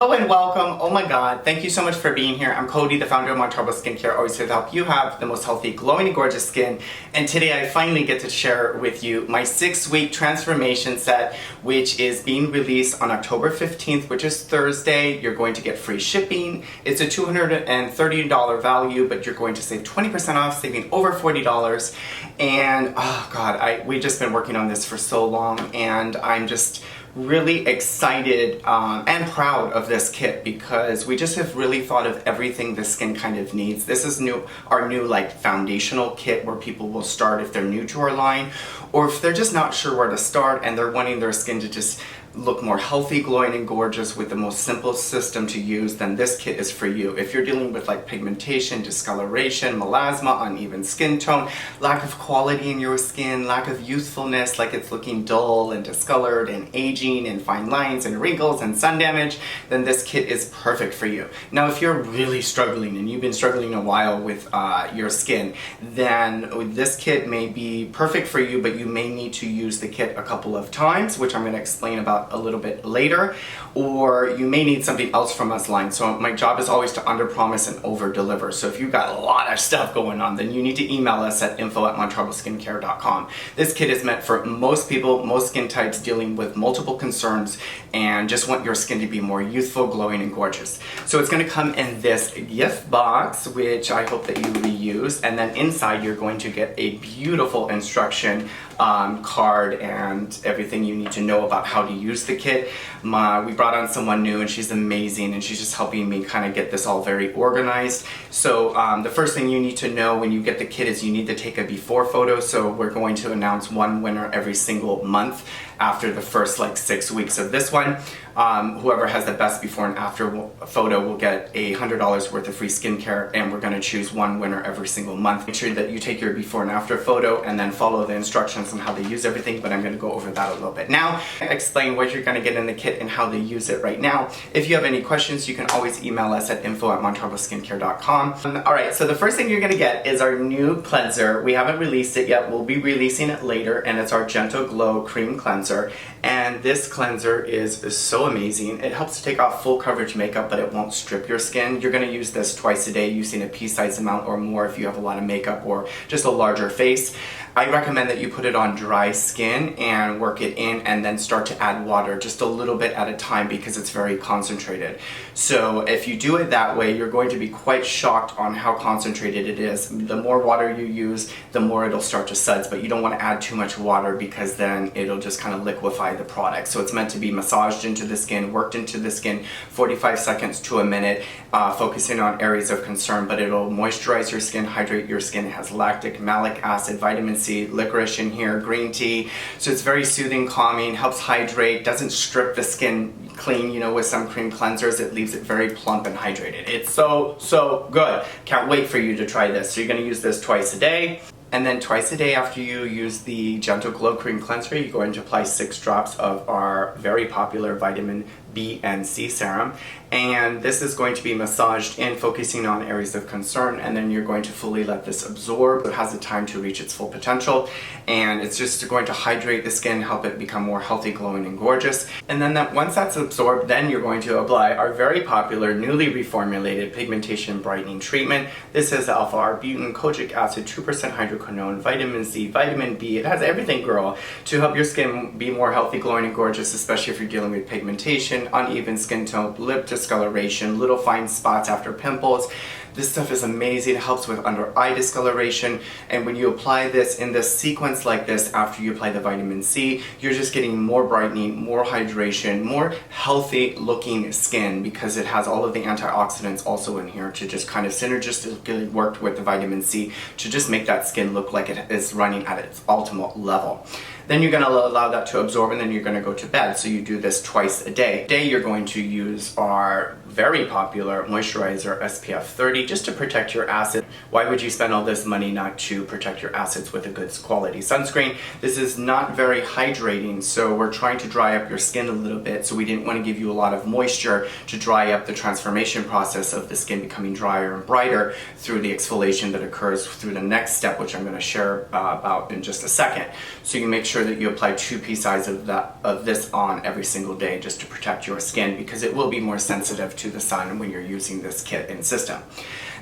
Hello and welcome. Oh my god, thank you so much for being here. I'm Cody, the founder of Montabo Skincare, always here to help you have the most healthy, glowing, and gorgeous skin. And today I finally get to share with you my 6-week transformation set, which is being released on October 15th, which is Thursday. You're going to get free shipping. It's a $230 value, but you're going to save 20% off, saving over $40. And oh god, we've just been working on this for so long, and I'm just really excited and proud of this kit because we just have really thought of everything the skin kind of needs. This is our new like foundational kit where people will start if they're new to our line, or if they're just not sure where to start and they're wanting their skin to just look more healthy, glowing, and gorgeous with the most simple system to use, then this kit is for you. If you're dealing with like pigmentation, discoloration, melasma, uneven skin tone, lack of quality in your skin, lack of youthfulness, like it's looking dull and discolored and aging and fine lines and wrinkles and sun damage, then this kit is perfect for you. Now, if you're really struggling and you've been struggling a while with your skin, then this kit may be perfect for you, but you may need to use the kit a couple of times, which I'm going to explain about a little bit later, or you may need something else from us line. So my job is always to under promise and over deliver. So if you've got a lot of stuff going on, then you need to email us at info@montaboskincare.com. This kit is meant for most people, most skin types dealing with multiple concerns and just want your skin to be more youthful, glowing, and gorgeous. So it's going to come in this gift box, which I hope that you reuse, and then inside you're going to get a beautiful instruction card and everything you need to know about how to use the kit. We brought on someone new and she's amazing, and she's just helping me kind of get this all very organized. So the first thing you need to know when you get the kit is you need to take a before photo. So we're going to announce one winner every single month after the first like 6 weeks of this one. Whoever has the best before and after photo will get $100 worth of free skincare, and we're going to choose one winner every single month. Make sure that you take your before and after photo and then follow the instructions on how to use everything, but I'm going to go over that a little bit now. Explain what you're going to get in the kit and how to use it right now. If you have any questions, you can always email us at info@montaboskincare.com. Alright, so the first thing you're going to get is our new cleanser. We haven't released it yet. We'll be releasing it later, and it's our Gentle Glow Cream Cleanser. And this cleanser is so amazing. It helps to take off full coverage makeup, but it won't strip your skin. You're going to use this twice a day using a pea-sized amount or more if you have a lot of makeup or just a larger face. I recommend that you put it on dry skin and work it in, and then start to add water just a little bit at a time because it's very concentrated. So if you do it that way, you're going to be quite shocked on how concentrated it is. The more water you use, the more it'll start to suds, but you don't want to add too much water because then it'll just kind of liquefy the product. So it's meant to be massaged into the skin, worked into the skin 45 seconds to a minute, focusing on areas of concern, but it'll moisturize your skin, hydrate your skin. It has lactic, malic acid, vitamin C, licorice in here, green tea. So it's very soothing, calming, helps hydrate, doesn't strip the skin clean. You know, with some cream cleansers, it leaves it very plump and hydrated. It's so good. Can't wait for you to try this. So you're going to use this twice a day. And then twice a day after you use the Gentle Glow Cream Cleanser, you're going to apply 6 drops of our very popular vitamin B and C serum. And this is going to be massaged in, focusing on areas of concern, and then you're going to fully let this absorb. It has the time to reach its full potential, and it's just going to hydrate the skin, help it become more healthy, glowing, and gorgeous. And then once that's absorbed, then you're going to apply our very popular, newly reformulated Pigmentation Brightening Treatment. This has alpha-arbutin, kojic acid, 2% hydroquinone, vitamin C, vitamin B. It has everything, girl, to help your skin be more healthy, glowing, and gorgeous, especially if you're dealing with pigmentation, uneven skin tone, lip discoloration, little fine spots after pimples. This stuff is amazing. It helps with under eye discoloration, and when you apply this in this sequence like this after you apply the vitamin C, you're just getting more brightening, more hydration, more healthy looking skin because it has all of the antioxidants also in here to just kind of synergistically work with the vitamin C to just make that skin look like it is running at its ultimate level. Then you're going to allow that to absorb, and then you're going to go to bed. So you do this twice a day. Today you're going to use our very popular moisturizer SPF 30 just to protect your acid. Why would you spend all this money not to protect your acids with a good quality sunscreen? This is not very hydrating, so we're trying to dry up your skin a little bit, so we didn't want to give you a lot of moisture to dry up the transformation process of the skin becoming drier and brighter through the exfoliation that occurs through the next step, which I'm going to share about in just a second. So you make sure sure that you apply 2 pea size of this on every single day just to protect your skin, because it will be more sensitive to the sun when you're using this kit and system.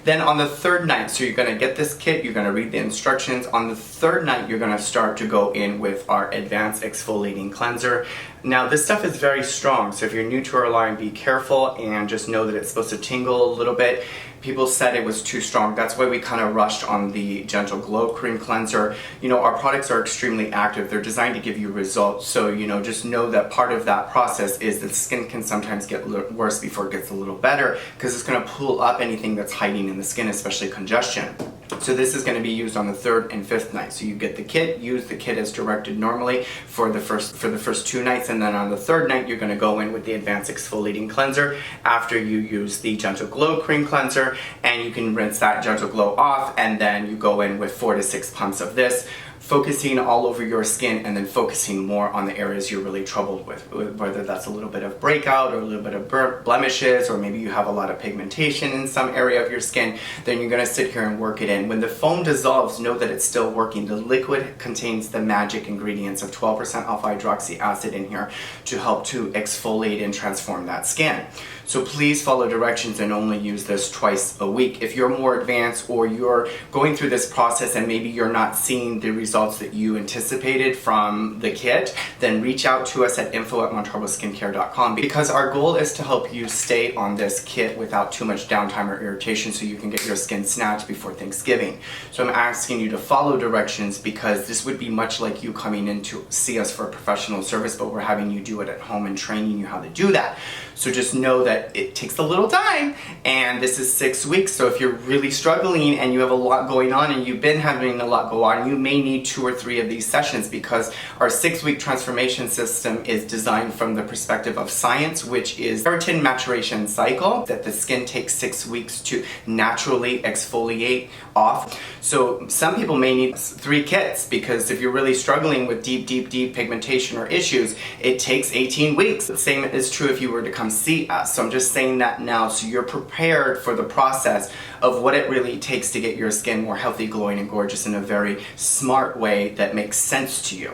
Then on the 3rd night, so you're going to get this kit, you're going to read the instructions. On the 3rd night, you're going to start to go in with our Advanced Exfoliating Cleanser. Now this stuff is very strong, so if you're new to our line, be careful and just know that it's supposed to tingle a little bit. People said it was too strong. That's why we kind of rushed on the Gentle Glow Cream Cleanser. You know, our products are extremely active. They're designed to give you results. So, you know, just know that part of that process is that the skin can sometimes get worse before it gets a little better, because it's going to pull up anything that's hiding in the skin, especially congestion. So this is going to be used on the 3rd and 5th night. So you get the kit, use the kit as directed normally for the first 2 nights, and then on the 3rd night you're going to go in with the Advanced Exfoliating Cleanser after you use the Gentle Glow Cream Cleanser, and you can rinse that Gentle Glow off, and then you go in with 4 to 6 pumps of this, focusing all over your skin and then focusing more on the areas you're really troubled with, whether that's a little bit of breakout or a little bit of blemishes, or maybe you have a lot of pigmentation in some area of your skin. Then you're going to sit here and work it in. When the foam dissolves, know that it's still working. The liquid contains the magic ingredients of 12% alpha hydroxy acid in here to help to exfoliate and transform that skin. So please follow directions and only use this twice a week. If you're more advanced or you're going through this process and maybe you're not seeing the results that you anticipated from the kit, then reach out to us at info@montaboskincare.com, because our goal is to help you stay on this kit without too much downtime or irritation, so you can get your skin snatched before Thanksgiving. So I'm asking you to follow directions, because this would be much like you coming in to see us for a professional service, but we're having you do it at home and training you how to do that. So just know that it takes a little time, and this is 6 weeks. So if you're really struggling and you have a lot going on and you've been having a lot go on, you may need 2 or 3 of these sessions, because our 6-week transformation system is designed from the perspective of science, which is keratin maturation cycle, that the skin takes 6 weeks to naturally exfoliate off. So some people may need 3 kits, because if you're really struggling with deep pigmentation or issues, it takes 18 weeks. The same is true if you were to come see us. So I'm just saying that now so you're prepared for the process of what it really takes to get your skin more healthy, glowing, and gorgeous in a very smart way that makes sense to you.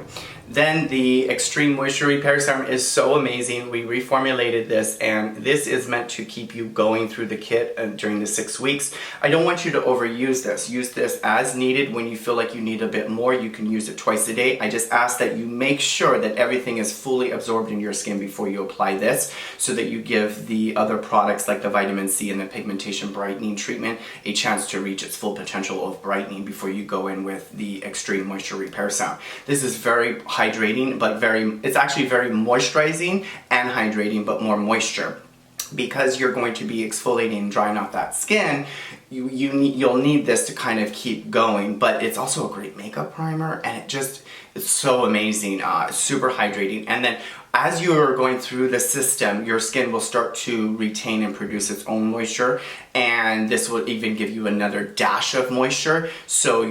Then the Extreme Moisture Repair Serum is so amazing. We reformulated this, and this is meant to keep you going through the kit during the 6 weeks. I don't want you to overuse this. Use this as needed. When you feel like you need a bit more, you can use it twice a day. I just ask that you make sure that everything is fully absorbed in your skin before you apply this, so that you give the other products like the vitamin C and the Pigmentation Brightening Treatment a chance to reach its full potential of brightening before you go in with the Extreme Moisture Repair Serum. This is very hydrating, but it's actually very moisturizing and hydrating, but more moisture. Because you're going to be exfoliating and drying out that skin, you'll need this to kind of keep going. But it's also a great makeup primer, and it's so amazing, super hydrating. And then as you're going through the system, your skin will start to retain and produce its own moisture, and this will even give you another dash of moisture. So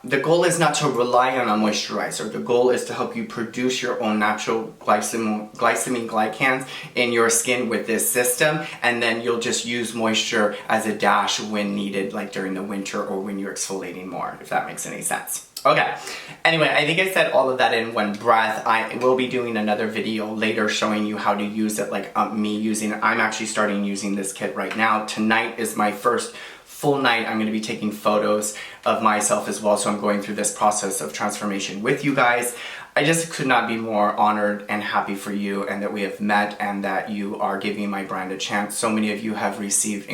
the goal is not to rely on a moisturizer. The goal is to help you produce your own natural glycemine glycans in your skin with this system, and then you'll just use moisture as a dash when needed, like during the winter or when you're exfoliating more, if that makes any sense. Okay, anyway, I think I said all of that in one breath. I will be doing another video later showing you how to use it, like me using it. I'm actually starting using this kit right now. Tonight is my first full night. I'm going to be taking photos of myself as well, so I'm going through this process of transformation with you guys. I just could not be more honored and happy for you, and that we have met, and that you are giving my brand a chance. So many of you have received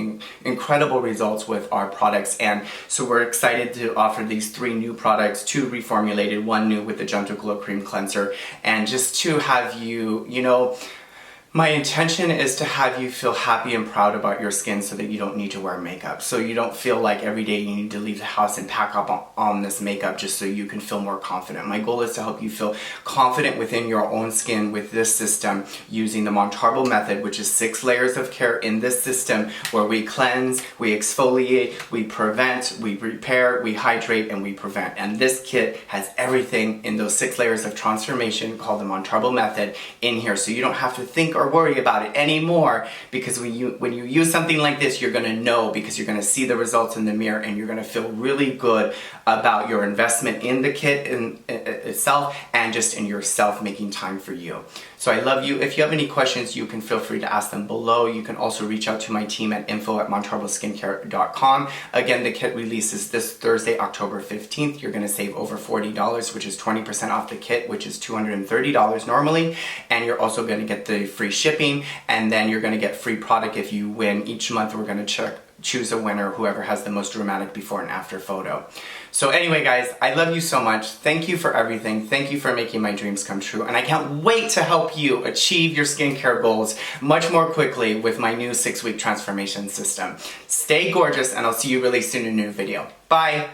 incredible results with our products, and so we're excited to offer these 3 new products, 2 reformulated, 1 new with the Gentle Glow Cream Cleanser, and just to have you, my intention is to have you feel happy and proud about your skin, so that you don't need to wear makeup. So you don't feel like every day you need to leave the house and pack up on this makeup just so you can feel more confident. My goal is to help you feel confident within your own skin with this system, using the Montarbo method, which is 6 layers of care in this system, where we cleanse, we exfoliate, we prevent, we repair, we hydrate, and we prevent. And this kit has everything in those 6 layers of transformation called the Montarbo method in here, so you don't have to think or worry about it anymore, because when you use something like this, you're gonna know, because you're gonna see the results in the mirror and you're gonna feel really good about your investment in the kit itself and just in yourself making time for you. So I love you. If you have any questions, you can feel free to ask them below. You can also reach out to my team at info@montaboskincare.com. Again, the kit releases this Thursday, October 15th. You're gonna save over $40, which is 20% off the kit, which is $230 normally. And you're also gonna get the free shipping, and then you're gonna get free product if you win. Each month we're gonna choose a winner, whoever has the most dramatic before and after photo. So anyway, guys, I love you so much. Thank you for everything. Thank you for making my dreams come true. And I can't wait to help you achieve your skincare goals much more quickly with my new 6-week transformation system. Stay gorgeous, and I'll see you really soon in a new video. Bye.